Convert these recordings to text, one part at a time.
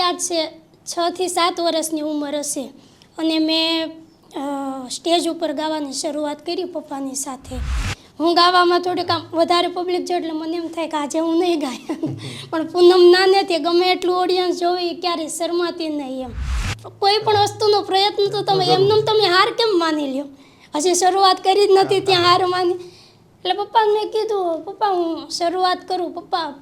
યાદ છે 6 થી 7 વર્ષની ઉંમર હશે અને મેં સ્ટેજ ઉપર ગાવાની શરૂઆત કરી પપ્પાની સાથે. હું ગાવામાં થોડીક આમ વધારે પબ્લિક જો એટલે મને એમ થાય કે આજે હું નહીં ગાય, પણ પૂનમ નાનેથી ગમે એટલું ઓડિયન્સ જોવે ક્યારેય શરમાતી નહીં. એમ કોઈ પણ વસ્તુનો પ્રયત્ન તો તમે એમને તમે હાર કેમ માની લ્યો? હજી શરૂઆત કરી જ નથી ત્યાં હાર માની. એટલે પપ્પાને મેં કીધું, પપ્પા હું શરૂઆત કરું.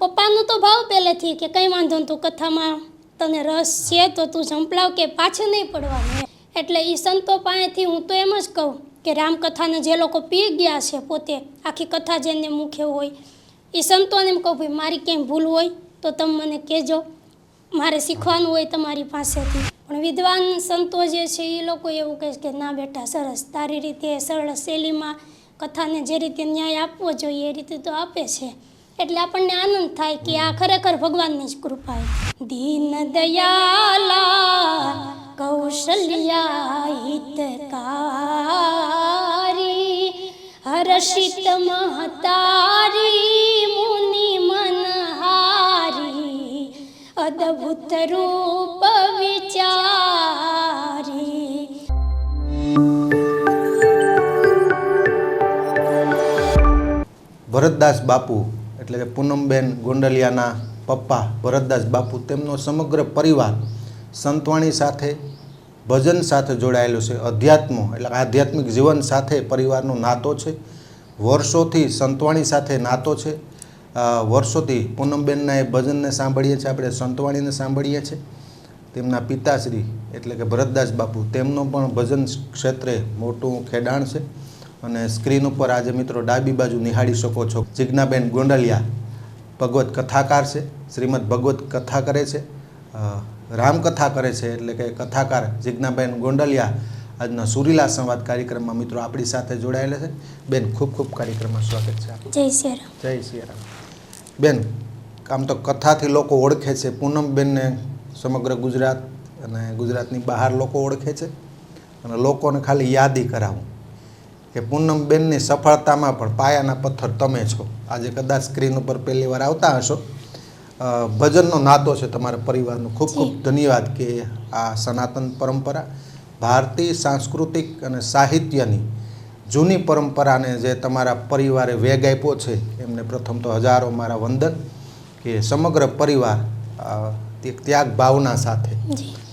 પપ્પાનો તો ભાવ પહેલેથી કે કંઈ વાંધો નહીં, તું કથામાં તને રસ છે તો તું ઝંપલાવ, કે પાછળ નહીં પડવાનું. એટલે એ સંતો પાસેથી હું તો એમ જ કહું કે રામકથાને જે લોકો પી ગયા છે, પોતે આખી કથા જેને મુખ્ય હોય, એ સંતોને એમ કહું ભાઈ મારી ક્યાંય ભૂલ હોય તો તમે મને કહેજો, મારે શીખવાનું હોય તમારી પાસેથી. પણ વિદ્વાન સંતો જે છે એ લોકો એવું કહે કે ના બેટા સરસ, તારી રીતે સરળ શૈલીમાં કથાને જે રીતે ન્યાય આપવો જોઈએ એ રીતે તો આપે છે. એટલે આપણને આનંદ થાય કે આ ખરેખર ભગવાનની જ કૃપા. દીન દયાલા કૌશલ્યા હિતકારી હર્ષિત મહતારી મુનિ મનહારી અદ્ભુત રૂપ વિચારી. ભરતદાસ બાપુ એટલે કે પૂનમબેન ગોંડલિયાના પપ્પા ભરતદાસ બાપુ, તેમનો સમગ્ર પરિવાર સંતવાણી સાથે, ભજન સાથે જોડાયેલો છે. અધ્યાત્મ એટલે આધ્યાત્મિક જીવન સાથે પરિવારનો નાતો છે. વર્ષોથી સંતવાણી સાથે નાતો છે. વર્ષોથી પૂનમબેનના એ ભજનને સાંભળીએ છીએ, આપણે સંતવાણીને સાંભળીએ છીએ. તેમના પિતાશ્રી એટલે કે ભરતદાસ બાપુ, તેમનો પણ ભજન ક્ષેત્રે મોટું ખેડાણ છે. અને સ્ક્રીન ઉપર આજે મિત્રો ડાબી બાજુ નિહાળી શકો છો, જિજ્ઞાબેન ગોંડલિયા ભગવત કથાકાર છે, શ્રીમદ ભગવત કથા કરે છે, રામકથા કરે છે. એટલે કે કથાકાર જિજ્ઞાબેન ગોંડલિયા આજના સુરીલા સંવાદ કાર્યક્રમમાં મિત્રો આપણી સાથે જોડાયેલા છે. બેન ખૂબ ખૂબ કાર્યક્રમમાં સ્વાગત છે. જય શ્રી રામ. જય શ્રી રામ. બેન, આમ તો કથાથી લોકો ઓળખે છે, પૂનમબેનને સમગ્ર ગુજરાત અને ગુજરાતની બહાર લોકો ઓળખે છે. અને લોકોને ખાલી યાદી કરાવું કે પૂનમબેનની સફળતામાં પણ પાયાના પથ્થર તમે છો. આજે કદાચ સ્ક્રીન ઉપર પહેલી વાર આવતા હશો. ભજનનો નાતો છે તમારા પરિવારનો. ખૂબ ખૂબ ધન્યવાદ કે આ સનાતન પરંપરા, ભારતીય સાંસ્કૃતિક અને સાહિત્યની જૂની પરંપરાને જે તમારા પરિવારે વેગ આપ્યો છે, એમને પ્રથમ તો હજારો મારા વંદન. કે સમગ્ર પરિવાર ત્યાગ ભાવના સાથે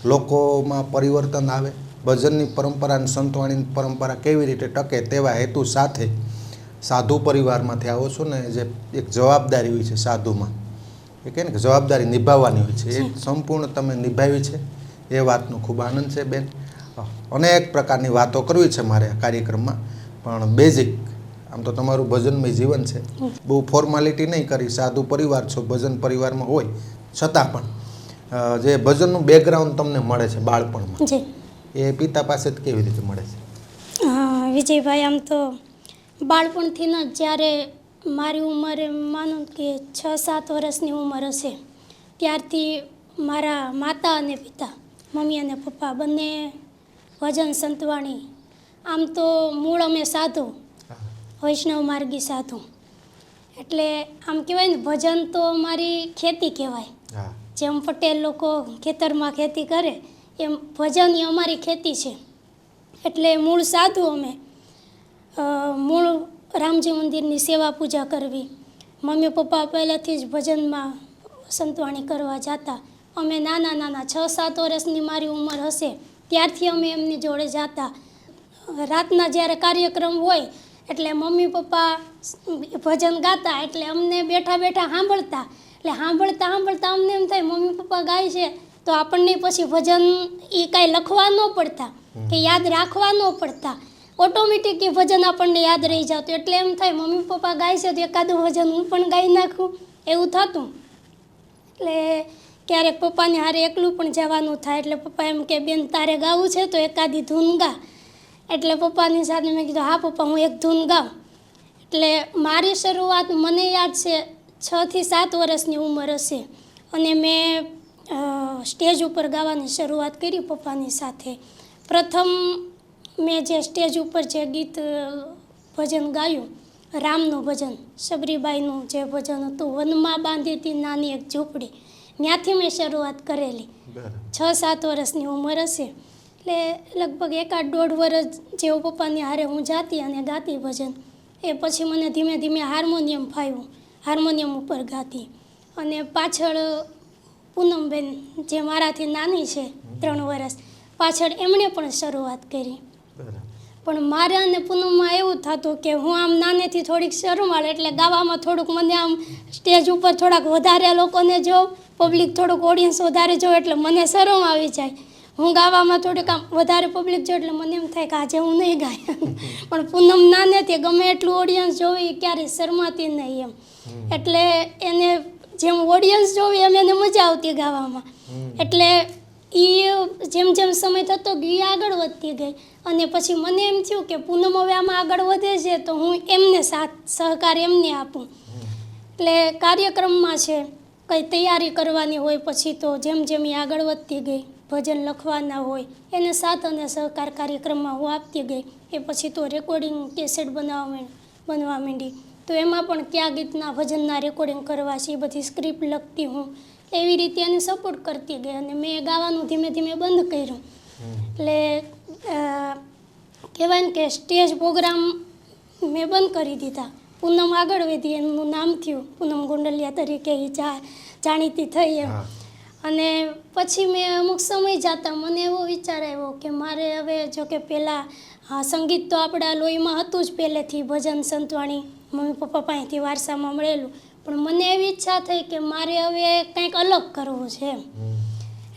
લોકોમાં પરિવર્તન આવે, ભજનની પરંપરા અને સંતવાણીની પરંપરા કેવી રીતે ટકે તેવા હેતુ સાથે સાધુ પરિવારમાંથી આવો છો ને, જે એક જવાબદારી હોય છે સાધુમાં, એ કહે ને કે જવાબદારી નિભાવવાની હોય છે, એ સંપૂર્ણ તમે નિભાવી છે. એ વાતનો ખૂબ આનંદ છે બેન. અનેક પ્રકારની વાતો કરવી છે મારે આ કાર્યક્રમમાં, પણ બેઝિક આમ તો તમારું ભજનમય જીવન છે, બહુ ફોર્માલિટી નહીં કરી. સાધુ પરિવાર છો, ભજન પરિવારમાં હોય છતાં પણ જે ભજનનું બેકગ્રાઉન્ડ તમને મળે છે બાળપણમાં, એ પિતા પાસે જ કેવી રીતે મળે છે? હા વિજયભાઈ, આમ તો બાળપણથી જ જ્યારે મારી ઉંમરે માનો કે 6-7 વર્ષની ઉંમર હશે, ત્યારથી મારા માતા અને પિતા, મમ્મી અને પપ્પા બંને ભજન સંતવાણી. આમ તો મૂળ અમે સાધુ, વૈષ્ણવ માર્ગી સાધુ. એટલે આમ કહેવાય ને ભજન તો અમારી ખેતી કહેવાય. જેમ પટેલ લોકો ખેતરમાં ખેતી કરે એમ ભજન એ અમારી ખેતી છે. એટલે મૂળ સાધુ અમે. મૂળ રામજી મંદિરની સેવા પૂજા કરવી. મમ્મી પપ્પા પહેલાંથી જ ભજનમાં સંતવાણી કરવા જતા. અમે નાના 6-7 વર્ષની મારી ઉંમર હશે ત્યારથી અમે એમની જોડે જતા. રાતના જ્યારે કાર્યક્રમ હોય એટલે મમ્મી પપ્પા ભજન ગાતા, એટલે અમને બેઠા સાંભળતા. એટલે સાંભળતા અમને એમ થાય મમ્મી પપ્પા ગાય છે તો આપણને પછી ભજન એ કાંઈ લખવા ન પડતા કે યાદ રાખવા ન પડતા, ઓટોમેટિક એ ભજન આપણને યાદ રહી જતું. એટલે એમ થાય મમ્મી પપ્પા ગાય છે તો એકાદું ભજન હું પણ ગાઈ નાખું, એવું થતું. એટલે ક્યારેક પપ્પાને હારે એકલું પણ જવાનું થાય, એટલે પપ્પા એમ કે બેન તારે ગાવું છે તો એકાદી ધૂન ગા. એટલે પપ્પાની સાથે મેં કીધું હા પપ્પા હું એક ધૂન ગાઉં. એટલે મારી શરૂઆત મને યાદ છે 6 થી 7 વર્ષની ઉંમર હશે અને મેં સ્ટેજ ઉપર ગાવાની શરૂઆત કરી પપ્પાની સાથે. પ્રથમ મેં જે સ્ટેજ ઉપર જે ગીત ભજન ગાયું, રામનું ભજન, સબરીબાઈનું જે ભજન હતું, વનમાં બાંધી હતી નાની એક ઝૂંપડી, ત્યાંથી મેં શરૂઆત કરેલી. બરાબર. 6-7 વર્ષની ઉંમર હશે એટલે લગભગ 1-1.5 વર્ષ જેવું પપ્પાની હારે હું જાતી અને ગાતી ભજન. એ પછી મને ધીમે ધીમે હાર્મોનિયમ ફાવ્યું, હાર્મોનિયમ ઉપર ગાતી. અને પાછળ પૂનમબેન જે મારાથી નાની છે 3 વર્ષ, પાછળ એમણે પણ શરૂઆત કરી. બરાબર. પણ મારે અને પૂનમમાં એવું થતું કે હું આમ નાનેથી થોડીક શરમાળ, એટલે ગાવામાં થોડુંક મને આમ સ્ટેજ ઉપર થોડાક વધારે લોકોને જોઉં, પબ્લિક થોડુંક ઓડિયન્સ વધારે જોઉં એટલે મને શરમ આવી જાય. હું ગાવામાં થોડીક આમ વધારે પબ્લિક જોઉં એટલે મને એમ થાય કે આજે હું નહીં ગાય. પણ પૂનમ નાનેથી ગમે એટલું ઓડિયન્સ જોવી ક્યારેય શરમાતી નહીં એમ. એટલે એને જેમ ઓડિયન્સ જોવી એમ એને મજા આવતી ગાવામાં. એટલે એ જેમ જેમ સમય થતો ગયો એ આગળ વધતી ગઈ. અને પછી મને એમ થયું કે પૂનમ હવે આમાં આગળ વધે છે તો હું એમને સાથ સહકાર એમને આપું. એટલે કાર્યક્રમમાં છે કંઈ તૈયારી કરવાની હોય પછી તો જેમ જેમ એ આગળ વધતી ગઈ, ભજન લખવાના હોય એને સાથ અને સહકાર કાર્યક્રમમાં હું આપતી ગઈ. એ પછી તો રેકોર્ડિંગ કેસેટ બનવા માંડી. તો એમાં પણ કયા ગીતના ભજનના રેકોર્ડિંગ કરવા છે એ બધી સ્ક્રિપ્ટ લખતી હું. એવી રીતે એને સપોર્ટ કરતી ગઈ અને મેં ગાવાનું ધીમે ધીમે બંધ કર્યું. એટલે કહેવાય ને કે સ્ટેજ પ્રોગ્રામ મેં બંધ કરી દીધા. પૂનમ આગળ વધી, એનું નામ થયું પૂનમ ગોંડલિયા તરીકે એ જાણીતી થઈ એમ. અને પછી મેં અમુક સમય જતા મને એવો વિચાર આવ્યો કે મારે હવે જો કે પહેલાં સંગીત તો આપણા લોહીમાં હતું જ પહેલેથી, ભજન સંતવાણી મમ્મી પપ્પા પાસેથી વારસામાં મળેલું. પણ મને એવી ઈચ્છા થઈ કે મારે હવે કંઈક અલગ કરવું છે એમ.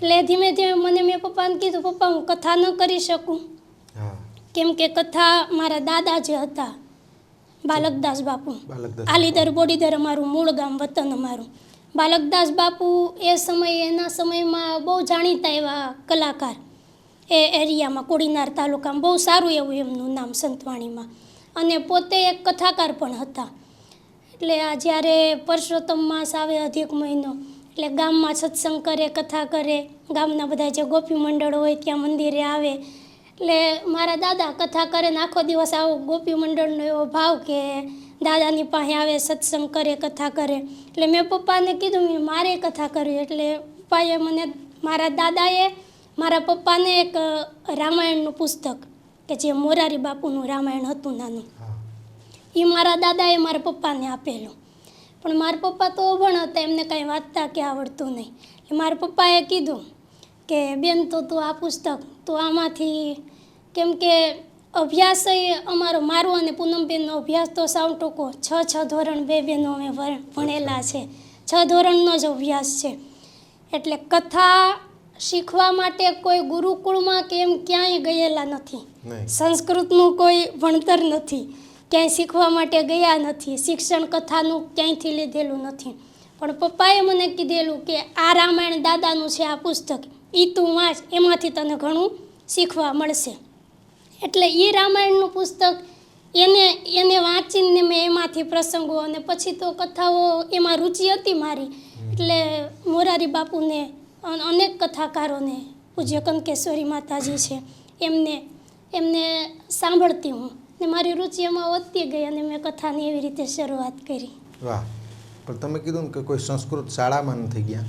એટલે ધીમે ધીમે મેં પપ્પાને કીધું, પપ્પા હું કથા ન કરી શકું, કેમ કે કથા મારા દાદા જે હતા બાલકદાસ બાપુ, આલીદર બોડીદર અમારું મૂળ ગામ, વતન અમારું. બાલકદાસ બાપુ એના સમયમાં બહુ જાણીતા એવા કલાકાર એ એરિયામાં, કોડીનાર તાલુકામાં બહુ સારું એવું એમનું નામ સંતવાણીમાં. અને પોતે એક કથાકાર પણ હતા. એટલે આ જ્યારે પરસોત્તમ માસ આવે, અધિક મહિનો, એટલે ગામમાં સત્સંગ કરે, કથા કરે, ગામના બધા જે ગોપી મંડળ હોય ત્યાં મંદિરે આવે. એટલે મારા દાદા કથા કરે ને આખો દિવસ આવો ગોપી મંડળનો એવો ભાવ કે દાદાની પાસે આવે, સત્સંગ કરે, કથા કરે. એટલે મેં પપ્પાને કીધું મારે કથા કરવી. એટલે પપ્પાએ મારા દાદાએ મારા પપ્પાને એક રામાયણનું પુસ્તક કે જે મોરારી બાપુનું રામાયણ હતું નાનું, એ મારા દાદાએ મારા પપ્પાને આપેલું. પણ મારા પપ્પા તો અભણ હતા, એમને કાંઈ વાંચતા કે આવડતું નહીં. એટલે મારા પપ્પાએ કીધું કે બેન તો તું આ પુસ્તક તું આમાંથી, કેમ કે અભ્યાસ મારો અને પૂનમબેનનો અભ્યાસ તો સાવ ટૂંકો, 6 ધોરણ 2 બહેનો અમે ભણેલા છે, 6 ધોરણનો જ અભ્યાસ છે. એટલે કથા શીખવા માટે કોઈ ગુરુકુળમાં કે એમ ક્યાંય ગયેલા નથી, સંસ્કૃતનું કોઈ ભણતર નથી, ક્યાંય શીખવા માટે ગયા નથી, શિક્ષણ કથાનું ક્યાંયથી લીધેલું નથી. પણ પપ્પાએ મને કીધેલું કે આ રામાયણ દાદાનું છે આ પુસ્તક, એ તું વાંચ, એમાંથી તને ઘણું શીખવા મળશે. એટલે એ રામાયણનું પુસ્તક એને વાંચીને મેં એમાંથી પ્રસંગો અને પછી તો કથાઓ એમાં રુચિ હતી મારી. એટલે મોરારી બાપુને અનેક કથાકારોને, પૂજ્ય કંકેશ્વરી માતાજી છે એમને સાંભળતી હું ને મારી રુચિ એમાં વધતી ગઈ અને મેં કથાની એવી રીતે શરૂઆત કરી. વાહ. પણ તમે કીધું ને કે કોઈ સંસ્કૃત શાળામાં નથી ગયા,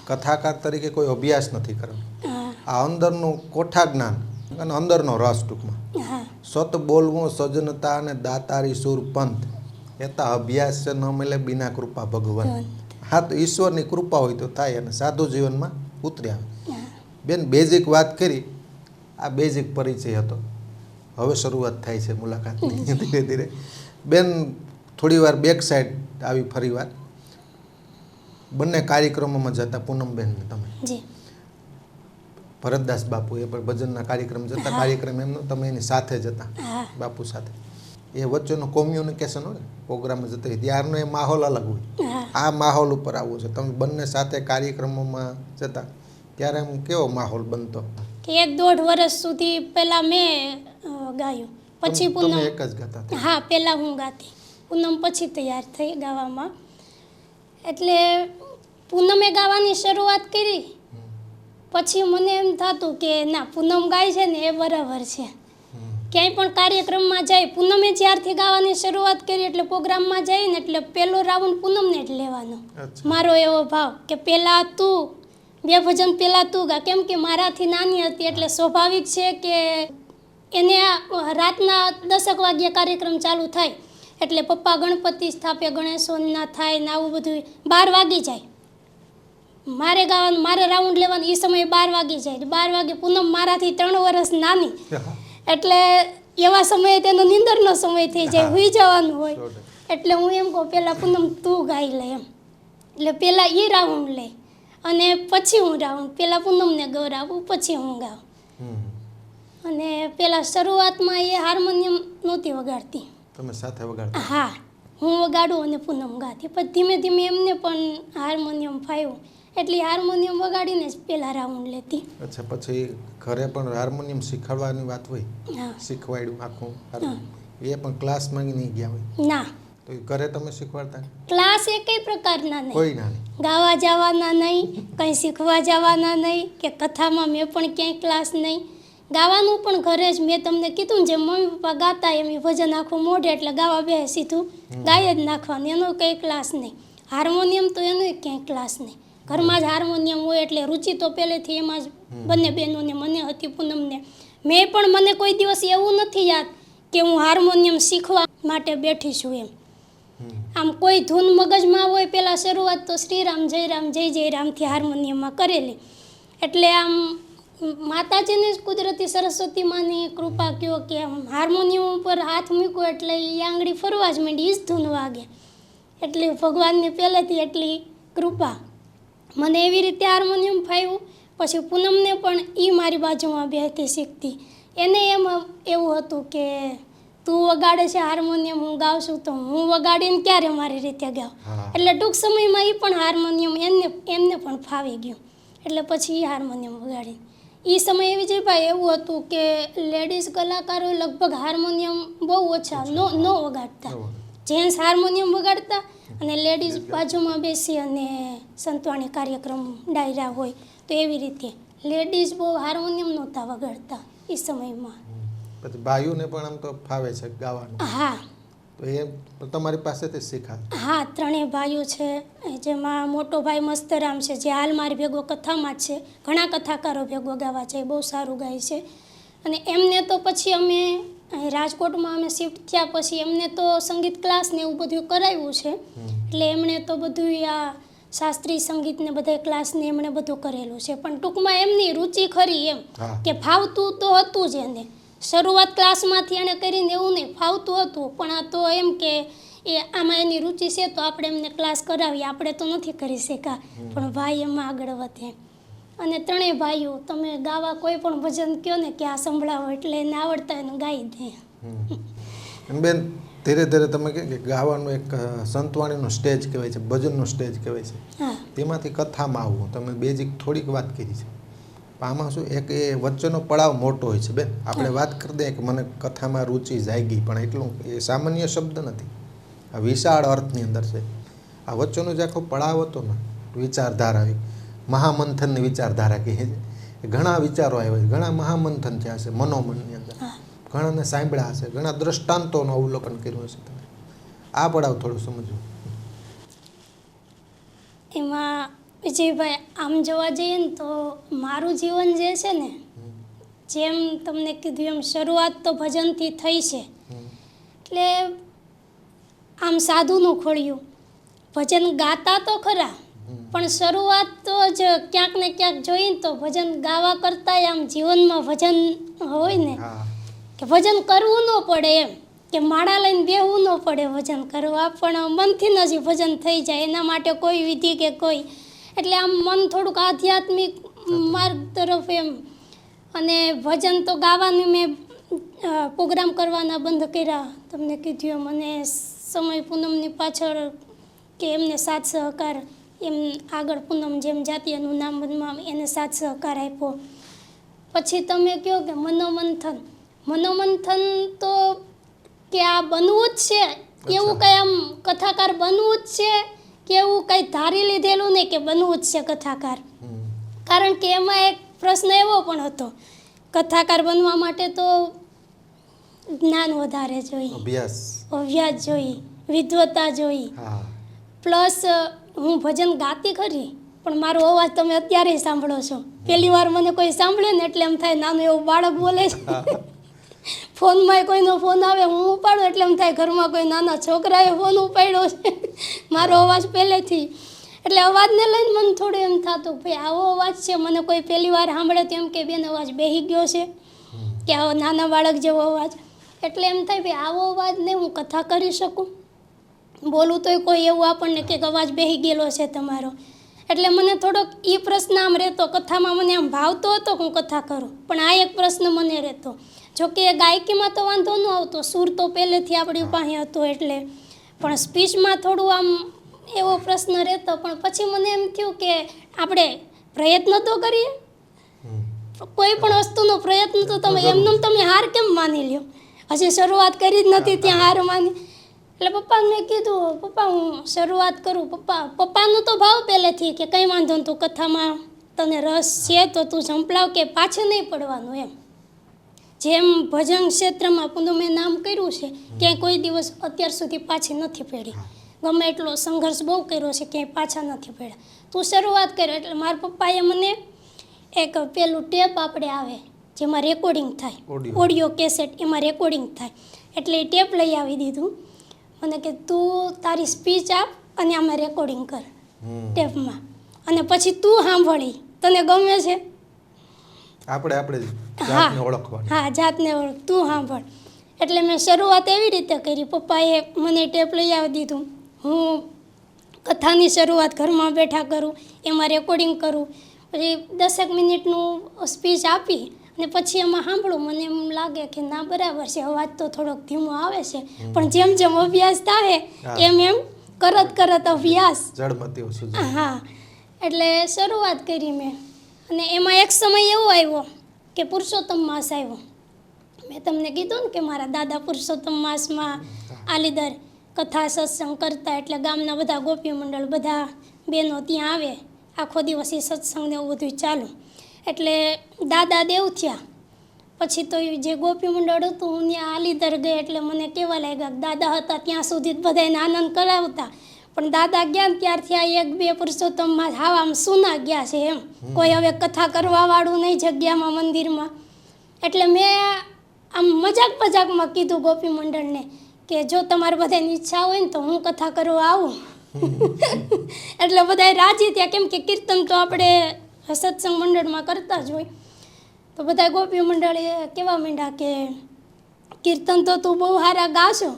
કથાકાર તરીકે કોઈ અભ્યાસ નથી કર્યો, આ અંદરનું કોઠા જ્ઞાન અને અંદરનો રસ ટૂંકમાં, સત બોલવું સજનતા અને દાતારી સુર પંથ એતા અભ્યાસ ન મળે બિના કૃપા ભગવાન. હા, તો ઈશ્વરની કૃપા હોય તો થાય અને સાધુ જીવનમાં ઉતરી આવે. બેન બેઝિક વાત કરી, આ બેઝિક પરિચય હતો. હવે શરૂઆત થાય છે મુલાકાતની ધીરે ધીરે. બેન થોડી વાર બેક સાઈડ આવી, ફરી વાર બંને કાર્યક્રમોમાં જતા પૂનમબેન તમે, ભરતદાસ બાપુ એ પણ ભજનના કાર્યક્રમ જતા, કાર્યક્રમ એમનો તમે એની સાથે જતા બાપુ સાથે, એ વચ્ચેનો કોમ્યુનિકેશન હોય પ્રોગ્રામમાં જતા હોય ત્યારનો એ માહોલ અલગ હોય. આ માહોલ ઉપર આવવું છે, તમે બંને સાથે કાર્યક્રમોમાં જતા ત્યારે એમ કેવો માહોલ બનતો? કે 1-1.5 વર્ષ સુધી પહેલાં મેં ગાયું, પછી પૂનમ એક જ ગાતા? હા, પહેલાં હું ગાતી, પૂનમ પછી તૈયાર થઈ ગાવામાં. એટલે પૂનમે ગાવાની શરૂઆત કરી પછી મને એમ થતું કે ના, પૂનમ ગાય છે ને એ બરાબર છે, ક્યાંય પણ કાર્યક્રમમાં જાય, પૂનમે જ્યારથી ગાવાની શરૂઆત કરી એટલે પ્રોગ્રામમાં જાય ને એટલે પહેલો રાઉન્ડ પૂનમને જ લેવાનો. અચ્છા. મારો એવો ભાવ કે પહેલાં તું 2 ભજન પહેલાં તું ગા, કેમ કે મારાથી નાની હતી એટલે સ્વાભાવિક છે કે એને રાતના 10 વાગ્યે કાર્યક્રમ ચાલુ થાય એટલે પપ્પા ગણપતિ સ્થાપે, ગણેશોના થાય ને આવું બધું 12 વાગી જાય. મારે ગાવાનું, મારે રાઉન્ડ લેવાનું, એ સમયે 12 વાગી જાય. 12 વાગે પૂનમ મારાથી 3 વર્ષ નાની એટલે એવા સમયે તેનો નિંદરનો સમય થઈ જાય, હુઈ જવાનું હોય. એટલે હું એમ કહું પહેલાં પૂનમ તું ગાઈ લે એમ. એટલે પહેલાં એ રાઉન્ડ લે અને પછી હું રાઉન્ડ, પહેલાં પૂનમને ગૌરાવું પછી હું ગાઉં. અને પહેલાં શરૂઆતમાં એ હાર્મોનિયમ નહોતી વગાડતી. તમે સાથે વગાડતા? હા, હું વગાડું અને પૂનમ ગાતી. પછી ધીમે ધીમે એમને પણ હાર્મોનિયમ ફાવ્યું એટલે હાર્મોનિયમ વગાડીને જ પહેલાં રાઉન્ડ લેતી. અચ્છા, પછી ઘરે પણ હાર્મોનિયમ શીખવાડવાની વાત હોય? હા. શીખવાડ્યું આખું એ પણ ક્લાસ માંગી નહીં ગયા હોય? ના, તો એ ઘરે તમે શીખવાડતા? ક્લાસ એકેય પ્રકારના નહીં, કોઈ ના નહીં. ગાવા જવાના નહીં, કંઈ શીખવા જવાના નહીં કે કથામાં મેં પણ ક્યાંય ક્લાસ નહીં. ગાવાનું પણ ઘરે જ. મેં તમને કીધું ને જેમ મમ્મી પપ્પા ગાતા એમ એ ભજન આખું મોઢે એટલે ગાવા બે સીધું ગાય જ નાખવાનું, એનો કંઈ ક્લાસ નહીં. હાર્મોનિયમ તો એનો ક્યાંય ક્લાસ નહીં. ઘરમાં જ હાર્મોનિયમ હોય એટલે રુચિ તો પહેલેથી એમાં જ બંને બહેનોને, મને હતી પૂનમને. મેં પણ, મને કોઈ દિવસ એવું નથી યાદ કે હું હાર્મોનિયમ શીખવા માટે બેઠી છું એમ. આમ કોઈ ધૂન મગજમાં હોય પહેલાં શરૂઆત તો શ્રીરામ જય રામથી હાર્મોનિયમમાં કરેલી. એટલે આમ માતાજીને જ કુદરતી સરસ્વતી માની કૃપા કયો કે આમ હાર્મોનિયમ ઉપર હાથ મૂક્યો એટલે એ આંગળી ફરવા જ માંડી, એ જ ધૂન વાગે. એટલે ભગવાનની પહેલેથી એટલી કૃપા. મને એવી રીતે હાર્મોનિયમ ફાવ્યું. પછી પૂનમને પણ એ મારી બાજુમાં બેસતી શીખતી. એને એમ એવું હતું કે તું વગાડે છે હાર્મોનિયમ, હું ગાઉં છું તો હું વગાડીને ક્યારે મારી રીતે ગાઉં. એટલે ટૂંક સમયમાં એ પણ હાર્મોનિયમ એમને પણ ફાવી ગયું. એટલે પછી એ હાર્મોનિયમ વગાડી. એ સમયે વિજયભાઈ એવું હતું કે લેડીઝ કલાકારો લગભગ હાર્મોનિયમ બહુ ઓછા ન વગાડતા. જેન્ટ્સ હાર્મોનિયમ વગાડતા અને લેડીઝ બાજુમાં બેસી અને સંતવાણી કાર્યક્રમ ડાયરા હોય તો એવી રીતે લેડીઝ બહુ હાર્મોનિયમ નહોતા વગાડતા એ સમયમાં. પછી ભાઈઓને પણ આમ તો ફાવે છે ગાવાનું? હા. તો એ તમારી પાસેથી શીખ્યા? હા, 3 ભાઈઓ છે, જેમાં મોટો ભાઈ મસ્તરામ છે જે હાલ મારી ભેગો કથામાં જ છે. ઘણા કથાકારો ભેગો ગાવા છે, બહુ સારું ગાય છે. અને એમને તો પછી અમે રાજકોટમાં અમે શિફ્ટ થયા પછી એમને તો સંગીત ક્લાસ ને એવું બધું કરાવ્યું છે. એટલે એમણે તો બધું આ શાસ્ત્રીય સંગીતને બધા ક્લાસને એમણે બધું કરેલું છે. પણ ટૂંકમાં એમની રુચિ ખરી એમ કે ફાવતું તો હતું જ એને. શરૂઆત ક્લાસમાંથી એણે કરીને એવું નહીં, ફાવતું હતું. પણ આ તો એમ કે એ આમાં એની રુચિ છે તો આપણે એમને ક્લાસ કરાવીએ, આપણે તો નથી કરી શક્યા. પણ ભાઈ એમાં આગળ વધે. અને 3 ભાઈઓ તમે ગાવા કોઈ પણ ભજન કહો ને કે આ સંભળાવો એટલે એને આવડતા એને ગાઈ દે. બેન, ધીરે ધીરે તમે કહે કે ગાવાનું એક સંતવાણીનું સ્ટેજ કહેવાય છે, ભજનનું સ્ટેજ કહેવાય છે. હા. તેમાંથી કથામાં આવવું, તમે બેઝિક થોડીક વાત કરી છે. આમાં શું એક એ વચ્ચેનો પડાવ મોટો હોય છે બેન. આપણે વાત કરી દઈએ કે મને કથામાં રુચિ જાગી, પણ એટલું એ સામાન્ય શબ્દ નથી, આ વિશાળ અર્થની અંદર છે. આ વચ્ચેનો જે આખો પડાવ હતો ને, વિચારધારા, મહામંથનની વિચારધારા કહે છે. ઘણા વિચારો આવ્યા છે, ઘણા મહામંથન થયા છે મનોમનની અંદર, ઘણાને સાંભળ્યા હશે, ઘણા દ્રષ્ટાંતોનું અવલોકન કર્યું હશે. તમે આ પડાવ થોડું સમજવું. એમાં વિજયભાઈ આમ જોવા જઈએ ને તો મારું જીવન જે છે ને, જેમ તમને કીધું એમ શરૂઆત તો ભજનથી થઈ છે. એટલે આમ સાધુનું ખોળ્યું ભજન ગાતા તો ખરા, પણ શરૂઆત તો જ ક્યાંક ને ક્યાંક જોઈને તો ભજન ગાવા કરતાં આમ જીવનમાં ભજન હોય ને કે ભજન કરવું ન પડે એમ, કે માળા લઈને બેહવું ન પડે ભજન કરવા, પણ મનથી જ ભજન થઈ જાય. એના માટે કોઈ વિધિ કે કોઈ, એટલે આમ મન થોડુંક આધ્યાત્મિક માર્ગ તરફ એમ. અને ભજન તો ગાવાનું મેં પ્રોગ્રામ કરવાના બંધ કર્યા, તમને કીધું એમ. અને સમય પૂનમની પાછળ કે એમને સાથ સહકાર, એમ આગળ પૂનમ જેમ જાતિયાનું નામ બનવા એને સાથ સહકાર આપ્યો. પછી તમે કહો કે મનોમંથન તો કે આ બનવું જ છે એવું કંઈ આમ કથાકાર બનવું જ છે કે એવું કંઈ ધારી લીધેલું નહીં કે બનવું જ છે કથાકાર. કારણ કે એમાં એક પ્રશ્ન એવો પણ હતો, કથાકાર બનવા માટે તો જ્ઞાન વધારે જોઈ, અભ્યાસ જોઈ, વિદ્વતા જોઈ. હા પ્લસ હું ભજન ગાતી ખરી, પણ મારો અવાજ તમે અત્યારે સાંભળો છો. પહેલી વાર મને કોઈ સાંભળે ને એટલે એમ થાય નાનું એવું બાળક બોલે છે. ફોનમાં કોઈનો ફોન આવે હું ઉપાડું એટલે એમ થાય ઘરમાં કોઈ નાના છોકરાએ ફોન ઉપાડ્યો છે. મારો અવાજ પહેલેથી, એટલે અવાજને લઈને મને થોડું એમ થતું ભાઈ આવો અવાજ છે. મને કોઈ પહેલી વાર સાંભળે તો એમ કે બેન અવાજ બેહી ગયો છે, કે આવો નાના બાળક જેવો અવાજ. એટલે એમ થાય ભાઈ આવો અવાજને હું કથા કરી શકું, બોલું તોય કોઈ એવું આપણને કે અવાજ બેહી ગયેલો છે તમારો. એટલે મને થોડોક એ પ્રશ્ન આમ રહેતો, કથામાં મને આમ ભાવતો હતો કે હું કથા કરું, પણ આ એક પ્રશ્ન મને રહેતો. જોકે ગાયકીમાં તો વાંધો ન આવતો, સૂર તો પહેલેથી આપણી પાસે હતો એટલે, પણ સ્પીચમાં થોડું આમ એવો પ્રશ્ન રહેતો. પણ પછી મને એમ થયું કે આપણે પ્રયત્ન તો કરીએ, કોઈ પણ વસ્તુનો પ્રયત્ન તો તમે એમને તમે હાર કેમ માની લ્યો? હજી શરૂઆત કરી જ નથી ત્યાં હાર માની. એટલે પપ્પાને મેં કીધું પપ્પા હું શરૂઆત કરું. પપ્પાનો તો ભાવ પહેલેથી કે કંઈ વાંધો નહીં, તું કથામાં તને રસ છે તો તું ઝંપલાવ, કે પાછે નહીં પડવાનું એમ. જેમ ભજન ક્ષેત્રમાં પૂનમે નામ કર્યું છે, ક્યાંય કોઈ દિવસ અત્યાર સુધી પાછી નથી પડી. ગમે એટલો સંઘર્ષ બહુ કર્યો છે, ક્યાંય પાછા નથી પડ્યા. તું શરૂઆત કર્યો. એટલે મારા પપ્પાએ મને એક પેલું ટેપ આપણે આવે જેમાં રેકોર્ડિંગ થાય, ઓડિયો કેસેટ, એમાં રેકોર્ડિંગ થાય. એટલે એ ટેપ લઈ આવી દીધું મને કે તું તારી સ્પીચ આપ અને આમાં રેકોર્ડિંગ કર ટેપમાં, અને પછી તું સાંભળી તને ગમે છે આપણે જાતને ઓળખવાની. હા જાતને ઓળખ, તું સાંભળ. એટલે મેં શરૂઆત એવી રીતે કરી. પપ્પાએ મને ટેપ લઈ આવી દીધું, હું કથાની શરૂઆત ઘરમાં બેઠા કરું, એમાં રેકોર્ડિંગ કરું. પછી 10 મિનિટનું સ્પીચ આપી અને પછી એમાં સાંભળું. મને એમ લાગે કે ના બરાબર છે, અવાજ તો થોડોક ધીમો આવે છે, પણ જેમ જેમ અભ્યાસ થાય એમ એમ કરત અભ્યાસ. હા, એટલે શરૂઆત કરી મેં. અને એમાં એક સમય એવો આવ્યો કે પુરુષોત્તમ માસ આવ્યો. મેં તમને કીધું ને કે મારા દાદા પુરુષોત્તમ માસમાં આલીદર કથા સત્સંગ કરતા, એટલે ગામના બધા ગોપી મંડળ બધા બહેનો ત્યાં આવે, આખો દિવસ એ સત્સંગને એવું બધું ચાલુ. એટલે દાદા દેવ થયા પછી તો જે ગોપી મંડળ હતું હું ત્યાં આલીદર ગઈ. એટલે મને કેવા લાગ્યા, દાદા હતા ત્યાં સુધી બધાને આનંદ કરાવતા, પણ દાદા ગયા ને ત્યારથી આ 1-2 પુરુષોત્તમમાં હાવ આમ સૂના ગયા છે એમ. કોઈ હવે કથા કરવા વાળું નહીં જગ્યામાં, મંદિરમાં. એટલે મેં આમ મજાકમાં કીધું ગોપી મંડળને કે જો તમારે બધાની ઈચ્છા હોય ને તો હું કથા કરવા આવું. એટલે બધા રાજી થયા, કેમ કે કીર્તન તો આપણે સત્સંગ મંડળમાં કરતા જ હોય. તો બધા ગોપી મંડળે કહેવા માંડ્યા કે કીર્તન તો તું બહુ સારા ગાશો,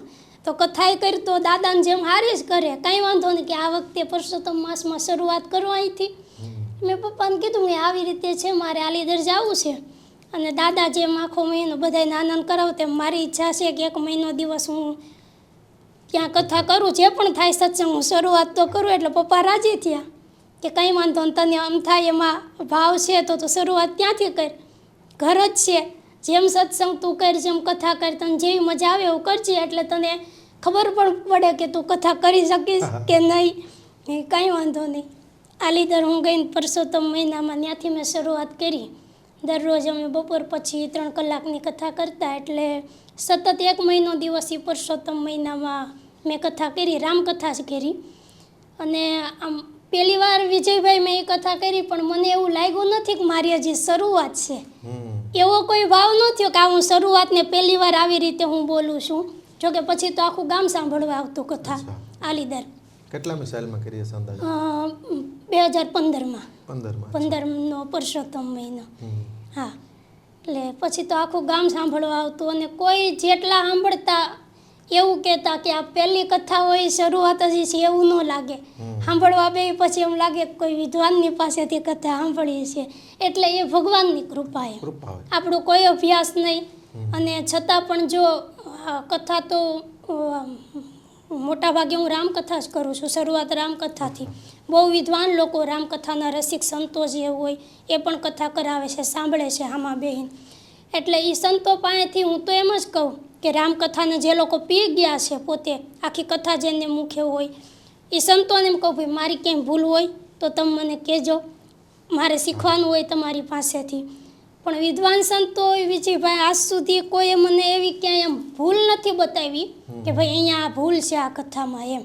તો કથાએ કરી તો દાદાને જેમ હારી જ કરે, કાંઈ વાંધો નહીં, કે આ વખતે પુરુષોત્તમ માસમાં શરૂઆત કરો અહીંથી. મેં પપ્પાને કીધું કે આવી રીતે છે, મારે આલીદર જવું છે, અને દાદા જેમ આખો મહિનો બધાને આનંદ કરાવો તેમ મારી ઈચ્છા છે કે 1 મહિનો દિવસ હું ત્યાં કથા કરું, જે પણ થાય સત્સંગ હું શરૂઆત તો કરું. એટલે પપ્પા રાજી થયા કે કંઈ વાંધો નહીં, તને આમ થાય એમાં ભાવ છે તો તું શરૂઆત ત્યાંથી કર, ઘર જ છે, જેમ સત્સંગ તું કર, જેમ કથા કર, તને જેવી મજા આવે એવું કરજે, એટલે તને ખબર પણ પડે કે તું કથા કરી શકીશ કે નહીં. કંઈ વાંધો નહીં. આલીદર હું ગઈને પુરુષોત્તમ મહિનામાં ત્યાંથી મેં શરૂઆત કરી. દરરોજ અમે બપોર પછી 3 કલાકની કથા કરતા. એટલે સતત 1 મહિનો દિવસ એ પુરુષોત્તમ મહિનામાં મેં કથા કરી, રામકથા જ કરી. અને આમ પહેલી વાર વિજયભાઈ મેં એ કથા કરી, પણ મને એવું લાગ્યું નથી કે મારી હજી શરૂઆત છે. એવો કોઈ ભાવ ન થયો કે આ હું શરૂઆતને પહેલી વાર આવી રીતે હું બોલું છું. જોકે પછી તો આખું ગામ સાંભળવા આવતું કથા આલીદર. કેટલામી સાલમાં કરી હશે અંદાજે? 2015માં. 15નો પુરુષોત્તમ મહિનો. હા, એટલે પછી તો આખું ગામ સાંભળવા આવતું, અને કોઈ જેટલા સાંભળતા એવું કહેતા કે આ પહેલી કથા હોય, શરૂઆત જ છે એવું ન લાગે. સાંભળવા બે પછી એમ લાગે કોઈ વિદ્વાનની પાસેથી કથા સાંભળીએ છે. એટલે એ ભગવાનની કૃપા એ, આપણો કોઈ અભ્યાસ નહીં. અને છતાં પણ જો કથા તો મોટા ભાગે હું રામકથા જ કરું છું, શરૂઆત રામકથાથી. બહુ વિદ્વાન લોકો રામકથાના રસિક સંતો જે હોય એ પણ કથા કરાવે છે, સાંભળે છે આમાં બેહીન. એટલે એ સંતો પાસેથી હું તો એમ જ કહું કે રામકથાને જે લોકો પી ગયા છે, પોતે આખી કથા જેને મુખે હોય, એ સંતોને એમ કહું ભાઈ મારી ક્યાંય ભૂલ હોય તો તમે મને કહેજો, મારે શીખવાનું હોય તમારી પાસેથી. પણ વિદ્વાન સંતો વિજયભાઈ આજ સુધી કોઈએ મને એવી ક્યાંય એમ ભૂલ નથી બતાવી કે ભાઈ અહીંયા આ ભૂલ છે આ કથામાં એમ.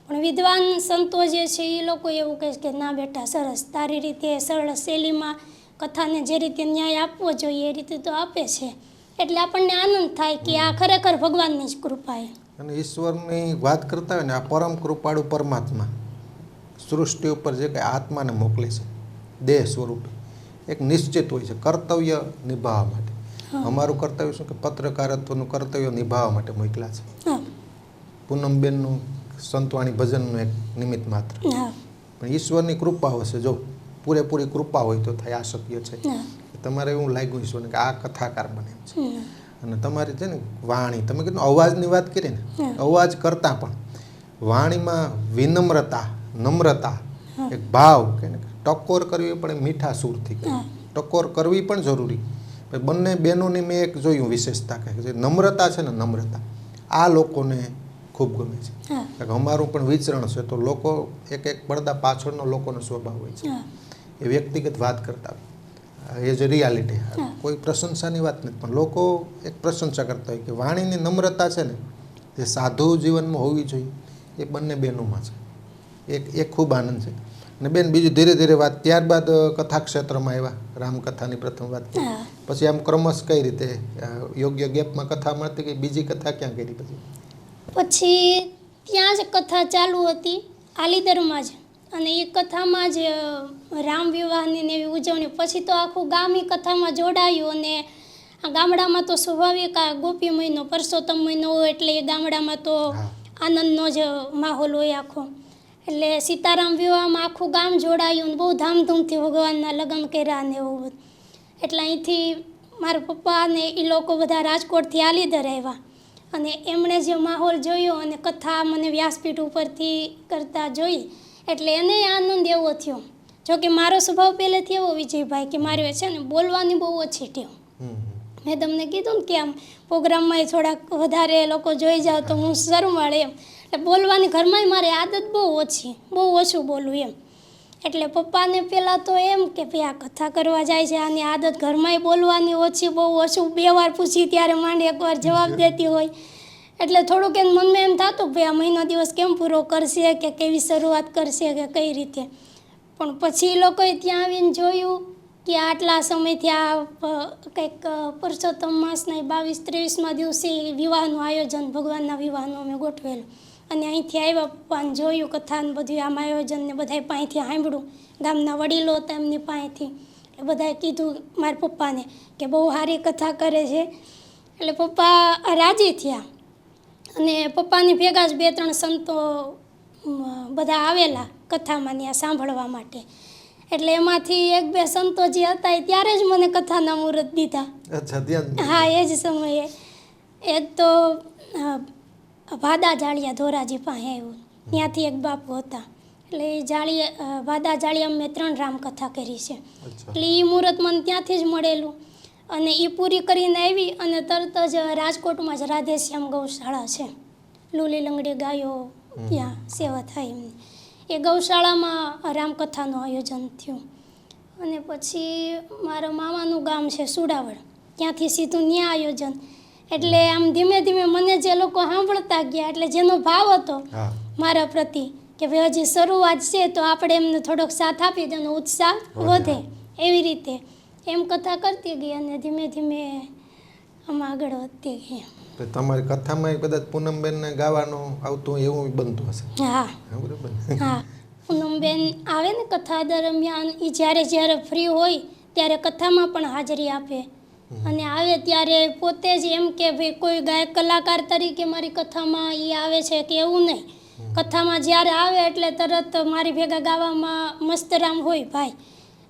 પણ વિદ્વાન સંતો જે છે એ લોકો એવું કહે છે કે ના બેટા સરસ, તારી રીતે સરળ શૈલીમાં કથાને જે રીતે ન્યાય આપવો જોઈએ એ રીતે તો આપે છે. એટલે આપણને આનંદ થાય કે આ ખરેખર ભગવાનની જ કૃપા છે. અને ઈશ્વરની વાત કરતા હોય ને, આ પરમ કૃપાળુ પરમાત્મા સૃષ્ટિ ઉપર જે કંઈ આત્માને મોકલે છે દેહ સ્વરૂપે, એક નિશ્ચિત હોય છે કર્તવ્ય નિભાવવા માટે. અમારું કર્તવ્ય શું કે પત્રકારત્વનું કર્તવ્ય નિભાવવા માટે મોકલા છે. પૂનમબેનનું સંતવાણી ભજનનું એક નિમિત્ત માત્ર. પણ ઈશ્વરની કૃપા હશે, જો પૂરેપૂરી કૃપા હોય તો થાય. આ શક્ય છે. તમારે એવું લાગ્યું ઈશ્વરને કે આ કથાકાર બને એમ છે. અને તમારી છે ને વાણી, તમે કીધું અવાજની વાત કરી ને, અવાજ કરતાં પણ વાણીમાં વિનમ્રતા, નમ્રતા, એક ભાવ કે ટકોર કરવી પણ મીઠા સૂરથી, ટકોર કરવી પણ જરૂરી. બંને બહેનોની મેં એક જોયું વિશેષતા કે જે નમ્રતા છે ને, નમ્રતા આ લોકોને ખૂબ ગમે છે. અમારું પણ વિચરણ છે તો લોકો એક પડદા પાછળનો લોકોનો સ્વભાવ હોય છે. એ વ્યક્તિગત વાત કરતા હોય, એ જે રિયાલિટી, કોઈ પ્રશંસાની વાત નથી, પણ લોકો એક પ્રશંસા કરતા હોય કે વાણીની નમ્રતા છે ને જે સાધુ જીવનમાં હોવી જોઈએ, એ બંને બહેનોમાં છે. એ ખૂબ આનંદ છે. અને બેન બીજું ધીરે ધીરે વાત, ત્યારબાદ કથા ક્ષેત્રમાં આવ્યા, રામકથાની પ્રથમ વાત કરી, પછી આમ ક્રમશ કઈ રીતે યોગ્ય ગેપમાં કથા મળતી ગઈ, બીજી કથા ક્યાં કરી પછી ત્યાં જ કથા ચાલુ હતી આલીદરમાં જ. અને એ કથામાં જ રામ વિવાહની ને એવી ઉજવણી. પછી તો આખું ગામ એ કથામાં જોડાયું. અને આ ગામડામાં તો સ્વાભાવિક આ ગોપી મહિનો, પરસોત્તમ મહિનો હોય એટલે એ ગામડામાં તો આનંદનો જ માહોલ હોય આખો. એટલે સીતારામ વિવાહમાં આખું ગામ જોડાયું, બહુ ધામધૂમથી ભગવાનના લગ્ન કર્યા ને એવું બધું. એટલે અહીંથી મારા પપ્પા ને એ લોકો બધા રાજકોટથી આલીદર આવ્યા. અને એમણે જે માહોલ જોયો અને કથા મને વ્યાસપીઠ ઉપરથી કરતા જોઈ એટલે એને આનંદ એવો થયો. જોકે મારો સ્વભાવ પહેલેથી એવો વિજયભાઈ કે મારે છે ને બોલવાની બહુ ઓછી ટેવ. મેં તમને કીધું ને કે આમ પ્રોગ્રામમાં થોડાક વધારે લોકો જોઈ જાવ તો હું શરમાળે એમ. એટલે બોલવાની ઘરમાં મારી આદત બહુ ઓછી, બહુ ઓછું બોલું એમ. એટલે પપ્પાને પહેલાં તો એમ કે ભાઈ આ કથા કરવા જાય છે, આની આદત ઘરમાંય બોલવાની ઓછી, બહુ ઓછું, 2 વાર પૂછી ત્યારે માંડી 1 વાર જવાબ દેતી હોય. એટલે થોડુંક એને મનમાં એમ થતું ભાઈ આ મહિનો દિવસ કેમ પૂરો કરશે, કે કેવી શરૂઆત કરશે, કે કઈ રીતે. પણ પછી એ લોકોએ ત્યાં આવીને જોયું કે આટલા સમયથી આ કંઈક પુરુષોત્તમ માસના 22-23મા દિવસે વિવાહનું આયોજન, ભગવાનના વિવાહનું અમે ગોઠવેલું. અને અહીંથી આવ્યા પપ્પાને જોયું કથાને બધું આમ આયોજનને બધાય પાસેથી સાંભળ્યું. ગામના વડીલો હતા એમની પાસેથી. એટલે બધાએ કીધું મારા પપ્પાને કે બહુ સારી કથા કરે છે. એટલે પપ્પા રાજી થયા. અને પપ્પાની ભેગા જ 2-3 સંતો બધા આવેલા કથામાં ત્યાં સાંભળવા માટે. એટલે એમાંથી 1-2 સંતો જે હતા એ ત્યારે જ મને કથાના મુહૂર્ત દીધા. હા, એ જ સમયે. એક તો ભાદા જાળિયા ધોરાજી પાસે આવ્યું, ત્યાંથી એક બાપુ હતા. એટલે એ ભાદા જાળિયા મેં 3 રામકથા કરી છે. એટલે એ મુહૂર્ત મને ત્યાંથી જ મળેલું. અને એ પૂરી કરીને આવી અને તરત જ રાજકોટમાં જ રાધેશ્યામ ગૌશાળા છે, લૂલી લંગડી ગાયો ત્યાં સેવા થાય એમની. એ ગૌશાળામાં રામકથાનું આયોજન થયું. અને પછી મારા મામાનું ગામ છે સુડાવડ, ત્યાંથી સીધું ત્યાં આયોજન. એટલે આમ ધીમે ધીમે મને જે લોકો સાંભળતા ગયા, એટલે જેનો ભાવ હતો મારા પ્રતિ કે ભાઈ હજી શરૂઆત છે તો આપણે એમને થોડોક સાથ આપી તેનો ઉત્સાહ વધે, એવી રીતે એમ કથા કરતી ગઈ અને ધીમે ધીમે આમ આગળ વધતી ગઈ. તો તમારી કથામાં કદાચ પૂનમબેનને ગાવાનું આવતું હોય એવું બનતું હશે. હા, હા, પૂનમબેન આવે ને કથા દરમિયાન, એ જ્યારે ફ્રી હોય ત્યારે કથામાં પણ હાજરી આપે. અને આવે ત્યારે પોતે જ એમ કે ભાઈ કોઈ ગાયક કલાકાર તરીકે મારી કથામાં એ આવે છે કે એવું નહીં. કથામાં જ્યારે આવે એટલે તરત મારી ભેગા ગાવામાં મસ્તરામ હોય ભાઈ.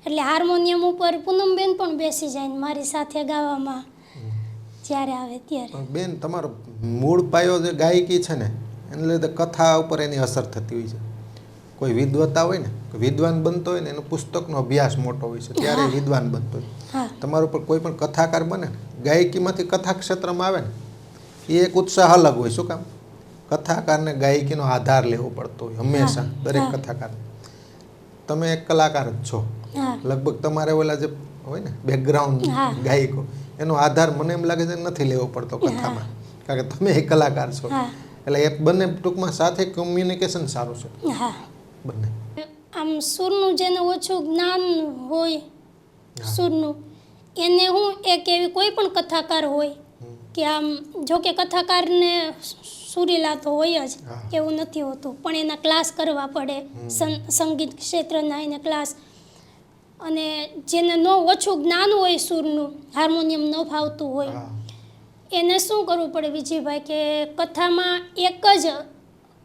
એટલે હાર્મોનિયમ ઉપર પૂનમબેન પણ બેસી જાય ને મારી સાથે ગાવામાં જ્યારે આવે ત્યારે. બેન, તમારો મૂળ પાયો જે ગાયકી છે ને એને લીધે કથા ઉપર એની અસર થતી હોય છે. કોઈ વિદ્વતા હોય ને, વિદ્વાન બનતો હોય ને એનો પુસ્તકનો અભ્યાસ મોટો હોય છે ત્યારે વિદ્વાન બનતો હોય. તમારું પર કોઈ પણ કથાકાર બને ને, ગાયકીમાંથી કથા ક્ષેત્રમાં આવે ને, એ એક ઉત્સાહ અલગ હોય. શું કામ? કથાકારને ગાયકીનો આધાર લેવો પડતો હોય હંમેશા, દરેક કથાકારને. તમે એક કલાકાર જ છો, લગભગ તમારે ઓલા જે હોય ને બેકગ્રાઉન્ડ હા. ગાયકો એનો આધાર મને એમ લાગે છે નથી લેવો પડતો કથામાં, કારણ કે તમે એક કલાકાર છો. હા એટલે એ બંને ટૂંકમાં સાથે કોમ્યુનિકેશન સારું છે હા બંને. આમ સૂરનું જેને ઓછું જ્ઞાન હોય હા. સૂરનું એને હું એક એવી કોઈ પણ કથાકાર હોય કે આમ જો કે કથાકારને સુરીલા તો હોય જ, હા. એવું નથી હોતું, પણ એના ક્લાસ કરવા પડે, સંગીત ક્ષેત્રના એને ક્લાસ. અને જેને ઓછું જ્ઞાન હોય સૂરનું, હાર્મોનિયમ ન ફાવતું હોય, હા. એને શું કરવું પડે વિજયભાઈ કે કથામાં એક જ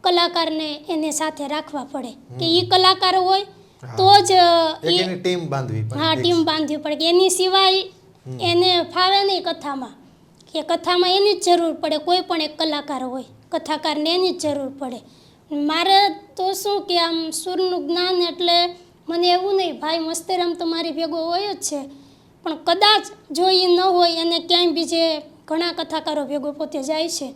કલાકારને એને સાથે રાખવા પડે કે એ કલાકાર હોય હા. તો જ એક ઈ એની ટીમ બાંધવી પડે. હા ટીમ બાંધવી પડે કે એની સિવાય એને ફાવે નહીં કથામાં, કે કથામાં એની જ જરૂર પડે, કોઈ પણ એક કલાકાર હોય કથાકારને એની જ જરૂર પડે. મારે તો શું કે આમ સૂરનું જ્ઞાન એટલે મને એવું નહીં ભાઈ મસ્તેરામ તો મારી ભેગો હોય જ છે, પણ કદાચ જો એ ન હોય અને ક્યાંય બીજે ઘણા કથાકારો ભેગો પોતે જાય છે,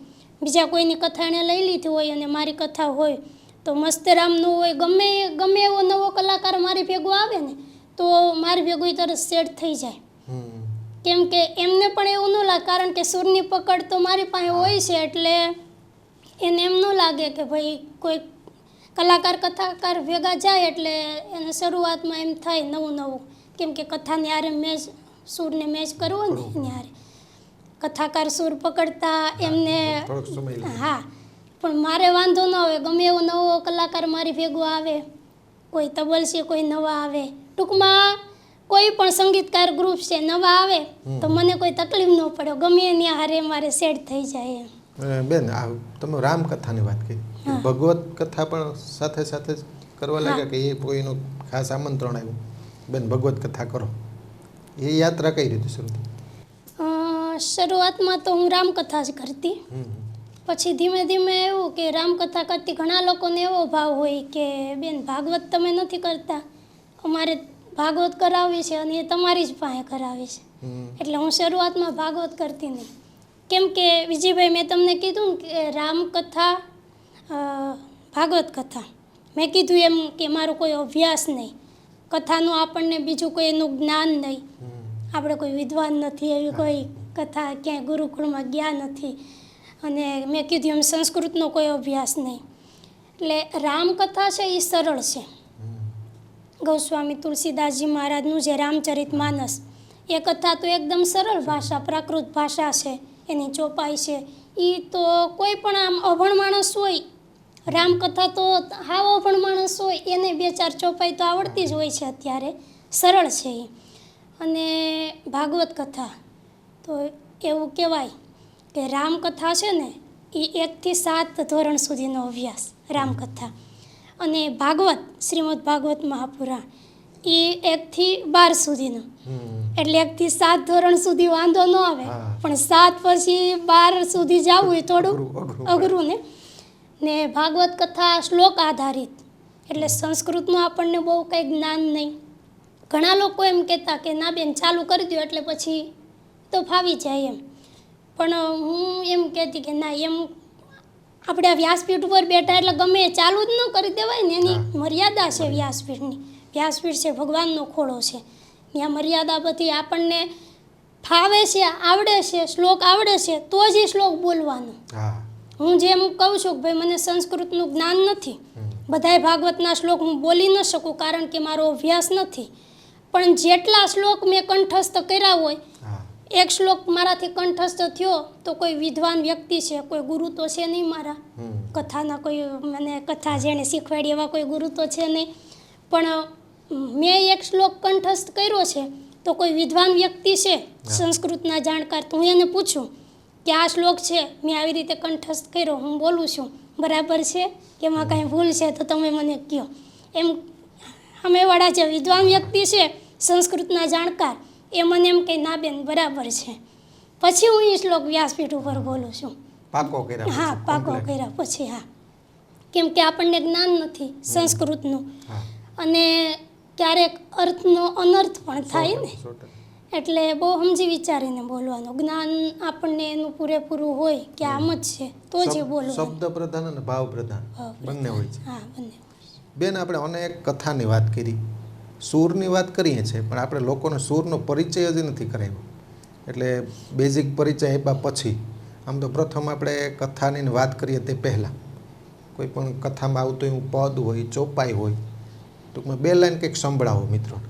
બીજા કોઈની કથા એણે લઈ લીધી હોય અને મારી કથા હોય તો મસ્તેરામનું હોય, ગમે એવો નવો કલાકાર મારી ભેગો આવે ને તો મારી ભેગો ઈ તરત સેટ થઈ જાય. હમ. કેમ કે એમને પણ એવું ન લાગે, કારણ કે સૂરની પકડ તો મારી પાસે હોય છે, એટલે એને એમ ન લાગે કે ભાઈ કોઈ કથાકાર ભેગા જાય એટલે એને શરૂઆતમાં એમ થાય નવું કેમ કે કથાને હારે મેચ, સૂરને મેચ કરવો ને એની હારે કથાકાર સૂર પકડતા એમને થોડોક સમય લે. હા, પણ મારે વાંધો ન આવે, ગમે એવો નવો કલાકાર મારી ભેગો આવે, કોઈ તબલસી કોઈ નવા આવે, ટૂંકમાં કોઈ પણ સંગીતકાર ગ્રુપ છે નવા આવે તો મને કોઈ તકલીફ ન પડે, ગમે એની હારે મારે સેટ થઈ જાય એમ. બેન આ તમે રામકથાની વાત કરી, ભગવત કથા પણ સાથે સાથે જ કરવા લાગ્યા કે એ કોઈનું ખાસ આમંત્રણ આવ્યું બેન ભગવત કથા કરો, એ યાત્રા કઈ રીતે શરૂ થઈ? શરૂઆતમાં તો હું રામકથા જ કરતી, પછી ધીમે ધીમે એવું કે રામકથા કરતી ઘણા લોકોને એવો ભાવ હોય કે બેન ભાગવત તમે નથી કરતા, અમારે ભાગવત કરાવવી છે અને એ તમારી જ પાસે કરાવી છે. એટલે હું શરૂઆતમાં ભાગવત કરતી નહીં, કેમ કે વિજયભાઈ મેં તમને કીધું ને કે રામકથા ભાગવત કથા, મેં કીધું એમ કે મારો કોઈ અભ્યાસ નહીં, કથાનું આપણને બીજું કોઈ એનું જ્ઞાન નહીં, આપણે કોઈ વિદ્વાન નથી, એવી કોઈ કથા ક્યાંય ગુરુકુળમાં ગયા નથી, અને મેં કીધું એમ સંસ્કૃતનો કોઈ અભ્યાસ નહીં. એટલે રામકથા છે એ સરળ છે. ગોસ્વામી તુલસીદાસજી મહારાજનું જે રામચરિત માનસ, એ કથા તો એકદમ સરળ ભાષા, પ્રાકૃત ભાષા છે, એની ચોપાઈ છે, એ તો કોઈ પણ આમ અભણ માણસ હોય, રામકથા તો હાવ અભણ માણસ હોય એને 2-4 ચોપાઈ તો આવડતી જ હોય છે, અત્યારે સરળ છે એ. અને ભાગવત કથા તો એવું કહેવાય કે રામકથા છે ને એ 1 થી 7 ધોરણ સુધીનો અભ્યાસ રામકથા, અને ભાગવત શ્રીમદ ભાગવત મહાપુરાણ એ 1 થી 12 સુધીનો, એટલે 1 થી 7 ધોરણ સુધી વાંધો ન આવે, પણ 7 પછી 12 સુધી જવું એ થોડું અઘરું ને ભાગવત કથા શ્લોક આધારિત, એટલે સંસ્કૃતનું આપણને બહુ કંઈ જ્ઞાન નહીં. ઘણા લોકો એમ કહેતા કે ના બેન ચાલુ કરી દો એટલે પછી તો ફાવી જાય એમ, પણ હું એમ કહેતી કે ના, એમ આપણે આ વ્યાસપીઠ ઉપર બેઠા એટલે ગમે એ ચાલુ જ ન કરી દેવાય ને, એની મર્યાદા છે વ્યાસપીઠની. વ્યાસપીઠ છે ભગવાનનો ખોળો છે, ત્યાં મર્યાદા બધી આપણને ફાવે છે, આવડે છે, શ્લોક આવડે છે તો જ એ શ્લોક બોલવાનો. હું જેમ કહું છું કે ભાઈ મને સંસ્કૃતનું જ્ઞાન નથી, બધાય ભાગવતના શ્લોક હું બોલી ન શકું કારણ કે મારો અભ્યાસ નથી, પણ જેટલા શ્લોક મેં કંઠસ્થ કર્યા હોય, એક શ્લોક મારાથી કંઠસ્થ થયો તો કોઈ વિદ્વાન વ્યક્તિ છે, કોઈ ગુરુ તો છે નહીં મારા કથાના, કોઈ મને કથા જેણે શીખવાડી એવા કોઈ ગુરુ તો છે નહીં, પણ મેં એક શ્લોક કંઠસ્થ કર્યો છે તો કોઈ વિદ્વાન વ્યક્તિ છે સંસ્કૃતના જાણકાર, તો હું એને પૂછું કે આ શ્લોક છે મેં આવી રીતે કંઠસ્થ કર્યો, હું બોલું છું બરાબર છે કે એમાં કાંઈ ભૂલ છે તો તમે મને કહો. એમ સામેવાળા જે વિદ્વાન વ્યક્તિ છે સંસ્કૃતના જાણકાર, એ મને એમ કે ના બેન બરાબર છે, પછી હું એ શ્લોક વ્યાસપીઠ ઉપર બોલું છું. પાકો કર્યા? હા, પાકો કર્યા પછી. હા, કેમ કે આપણને જ્ઞાન નથી સંસ્કૃતનું, અને ક્યારેક અર્થનો અનર્થ પણ થાય ને, એટલે બહુ સમજી વિચારીને બોલવાનું. જ્ઞાન આપણને એનું પૂરેપૂરું હોય કે આમ જ છે તો જ બોલવાનું. શબ્દ પ્રધાન અને ભાવ પ્રધાન બંને હોય છે. હા, બંને. બેન આપણે અનેક કથાની વાત કરી, સૂરની વાત કરીએ છીએ પણ આપણે લોકોને સૂરનો પરિચય જ નથી કરાવ્યો. એટલે બેઝિક પરિચય આપ્યા પછી આમ તો પ્રથમ આપણે કથાની વાત કરીએ તે પહેલાં કોઈ પણ કથામાં આવતું એવું પદ હોય, ચોપાઈ હોય, ટૂંકમાં 2 લાઈન કંઈક સંભળાવો મિત્રોને.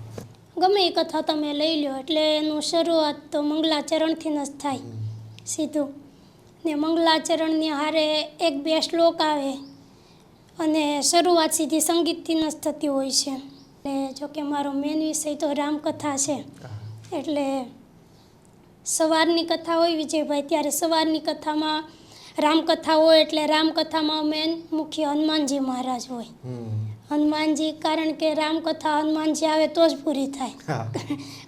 ગમે એ કથા તમે લઈ લો એટલે એનું શરૂઆત તો મંગલાચરણથી જ થાય સીધું. ને મંગલાચરણની હારે 1-2 શ્લોક આવે અને શરૂઆત સીધી સંગીતથી જ થતી હોય છે. એટલે જોકે મારો મેન વિષય તો રામકથા છે એટલે સવારની કથા હોય વિજયભાઈ, ત્યારે સવારની કથામાં રામકથા હોય એટલે રામકથામાં મેન મુખ્ય હનુમાનજી મહારાજ હોય. હનુમાનજી, કારણ કે રામકથા હનુમાનજી આવે તો જ પૂરી થાય.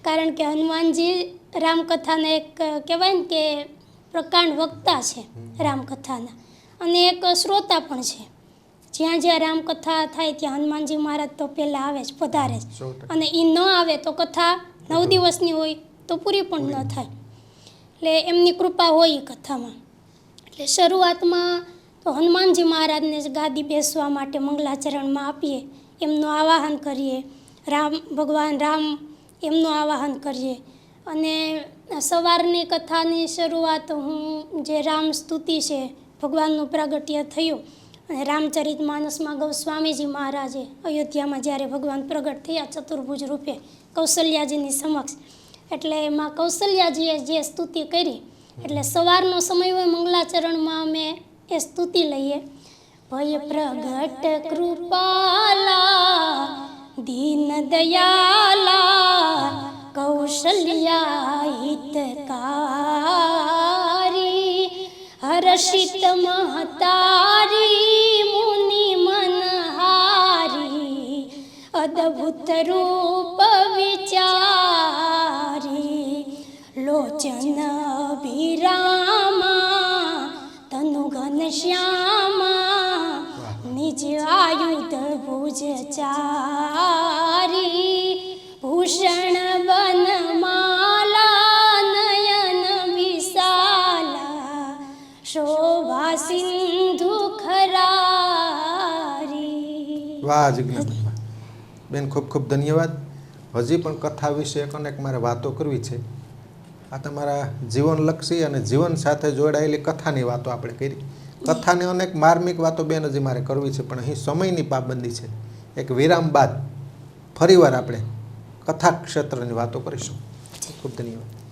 કારણ કે હનુમાનજી રામકથાના એક કહેવાય ને કે પ્રકાંડ વક્તા છે રામકથાના, અને એક શ્રોતા પણ છે. જ્યાં જ્યાં રામકથા થાય ત્યાં હનુમાનજી મહારાજ તો પહેલાં આવે જ, પધારે જ. અને એ ન આવે તો કથા 9 દિવસની હોય તો પૂરી પણ ન થાય. એટલે એમની કૃપા હોય એ કથામાં. એટલે શરૂઆતમાં તો હનુમાનજી મહારાજને જ ગાદી બેસવા માટે મંગલાચરણમાં આપીએ, એમનું આવાહન કરીએ. ભગવાન રામ એમનું આવાહન કરીએ. અને સવારની કથાની શરૂઆત હું જે રામ સ્તુતિ છે, ભગવાનનું પ્રાગટ્ય થયું અને રામચરિત માનસમાં ગૌસ્વામીજી મહારાજે અયોધ્યામાં જ્યારે ભગવાન પ્રગટ થયા ચતુર્ભુજ રૂપે કૌશલ્યાજીની સમક્ષ, એટલે એમાં કૌશલ્યાજીએ જે સ્તુતિ કરી, એટલે સવારનો સમય હોય મંગલાચરણમાં અમે એ સ્તુતિ લઈએ. ભય પ્રગટ કૃપાલા દીન દયાલા કૌશલ્યા હિતકારી હર્ષિત મહતારી મુનિ મનહારી અદ્ભુત રૂપ વિચારી લોચન અભિરામા તનુ ઘનશ્યામા નિજ આયુધ ભુજ ચારી ભૂષણ વનમાલા નયન વિશાલા શોભા સિંધુ ખરારી. વાહ જિજ્ઞાબેન, બેન ખૂબ ખૂબ ધન્યવાદ. હજી પણ કથા વિશે અનેક મારે વાતો કરવી છે. આ તમારા જીવનલક્ષી અને જીવન સાથે જોડાયેલી કથાની વાતો આપણે કરી. કથાની અનેક માર્મિક વાતો બેન હજી મારે કરવી છે, પણ અહીં સમયની પાબંદી છે. એક વિરામ બાદ ફરીવાર આપણે કથા ક્ષેત્રની વાતો કરીશું. ખૂબ ધન્યવાદ.